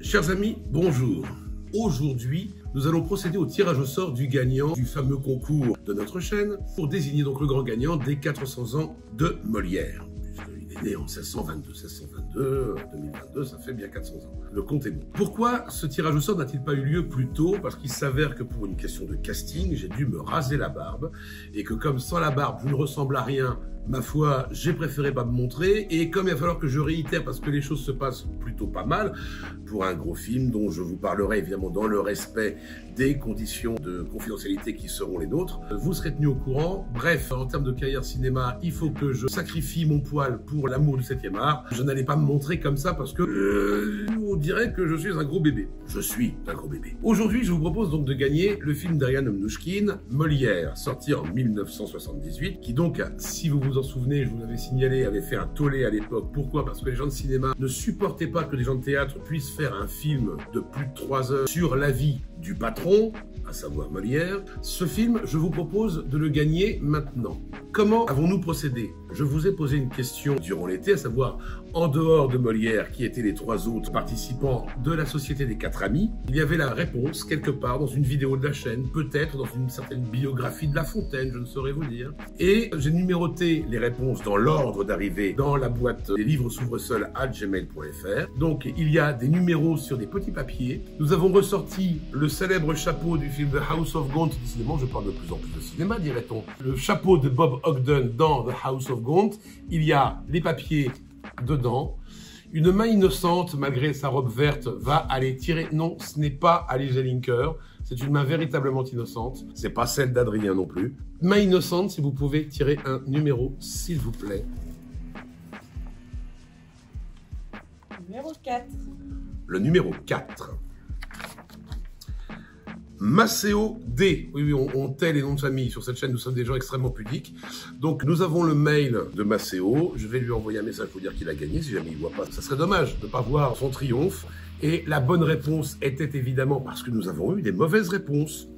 Chers amis, bonjour. Aujourd'hui, nous allons procéder au tirage au sort du gagnant du fameux concours de notre chaîne pour désigner donc le grand gagnant des 400 ans de Molière. Il est né en 1622, 2022, ça fait bien 400 ans. Le compte est bon. Pourquoi ce tirage au sort n'a-t-il pas eu lieu plus tôt? Parce qu'il s'avère que pour une question de casting, j'ai dû me raser la barbe et que comme sans la barbe, je ne ressemble à rien, ma foi, j'ai préféré pas me montrer, et comme il va falloir que je réitère parce que les choses se passent plutôt pas mal pour un gros film dont je vous parlerai évidemment dans le respect des conditions de confidentialité qui seront les nôtres, vous serez tenu au courant. Bref, en termes de carrière cinéma, il faut que je sacrifie mon poil pour l'amour du 7e art. Je n'allais pas me montrer comme ça parce que on dirait que je suis un gros bébé. Je suis un gros bébé. Aujourd'hui, je vous propose donc de gagner le film d'Ariane Mnouchkine, Molière, sorti en 1978, qui donc, si vous vous en souvenez, je vous l'avais signalé, avait fait un tollé à l'époque. Pourquoi? Parce que les gens de cinéma ne supportaient pas que les gens de théâtre puissent faire un film de plus de 3 heures sur la vie du patron, à savoir Molière. Ce film, je vous propose de le gagner maintenant. Comment avons-nous procédé? Je vous ai posé une question durant l'été, à savoir, en dehors de Molière, qui étaient les 3 autres participants de la Société des 4 Amis, il y avait la réponse quelque part dans une vidéo de la chaîne, peut-être dans une certaine biographie de La Fontaine, je ne saurais vous dire. Et j'ai numéroté les réponses dans l'ordre d'arrivée dans la boîte des livres s'ouvre-seul à gmail.fr. Donc il y a des numéros sur des petits papiers. Nous avons ressorti le célèbre chapeau du film The House of Gaunt. Décidément, je parle de plus en plus de cinéma, dirait-on. Le chapeau de Bob Ogden dans The House of Gaunt. Il y a les papiers dedans. Une main innocente, malgré sa robe verte, va aller tirer. Non, ce n'est pas Alice Linker. C'est une main véritablement innocente. C'est pas celle d'Adrien non plus. Main innocente, si vous pouvez tirer un numéro, s'il vous plaît. Numéro 4. Le numéro 4. Maceo D. Oui, on tait les noms de famille. Sur cette chaîne, nous sommes des gens extrêmement pudiques. Donc, nous avons le mail de Maceo. Je vais lui envoyer un message pour dire qu'il a gagné. Si jamais il ne voit pas, ça serait dommage de ne pas voir son triomphe. Et la bonne réponse était évidemment, parce que nous avons eu des mauvaises réponses.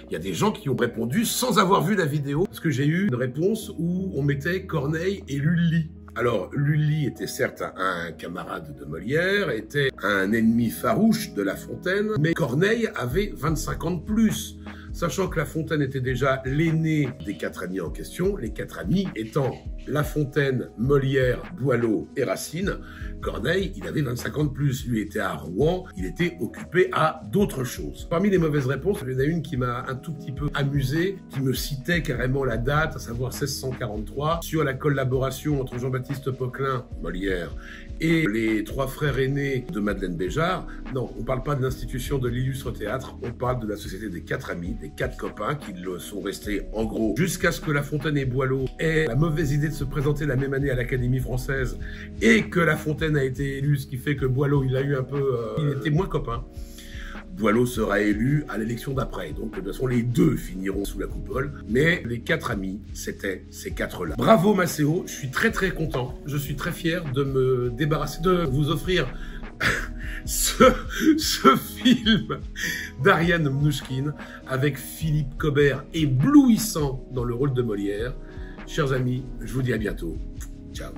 Il y a des gens qui ont répondu sans avoir vu la vidéo. Parce que j'ai eu une réponse où on mettait Corneille et Lully. Alors, Lully était certes un camarade de Molière, était un ennemi farouche de La Fontaine, mais Corneille avait 25 ans de plus. Sachant que La Fontaine était déjà l'aîné des 4 amis en question, les 4 amis étant La Fontaine, Molière, Boileau et Racine. Corneille, il avait 25 ans de plus. Lui était à Rouen, il était occupé à d'autres choses. Parmi les mauvaises réponses, il y en a une qui m'a un tout petit peu amusé, qui me citait carrément la date, à savoir 1643, sur la collaboration entre Jean-Baptiste Poquelin, Molière, et les 3 frères aînés de Madeleine Béjart. Non, on ne parle pas de l'institution de l'illustre théâtre, on parle de la Société des 4 Amis, des 4 copains qui le sont restés en gros jusqu'à ce que La Fontaine et Boileau aient la mauvaise idée de se présenter la même année à l'Académie française et que La Fontaine a été élu, ce qui fait que Boileau, il a eu un peu... il était moins copain. Boileau sera élu à l'élection d'après. Donc, de toute façon, les 2 finiront sous la coupole. Mais les 4 amis, c'était ces 4-là. Bravo, Maceo. Je suis très, très content. Je suis très fier de me débarrasser, de vous offrir ce film d'Ariane Mnouchkine avec Philippe Cobert éblouissant dans le rôle de Molière. Chers amis, je vous dis à bientôt. Ciao.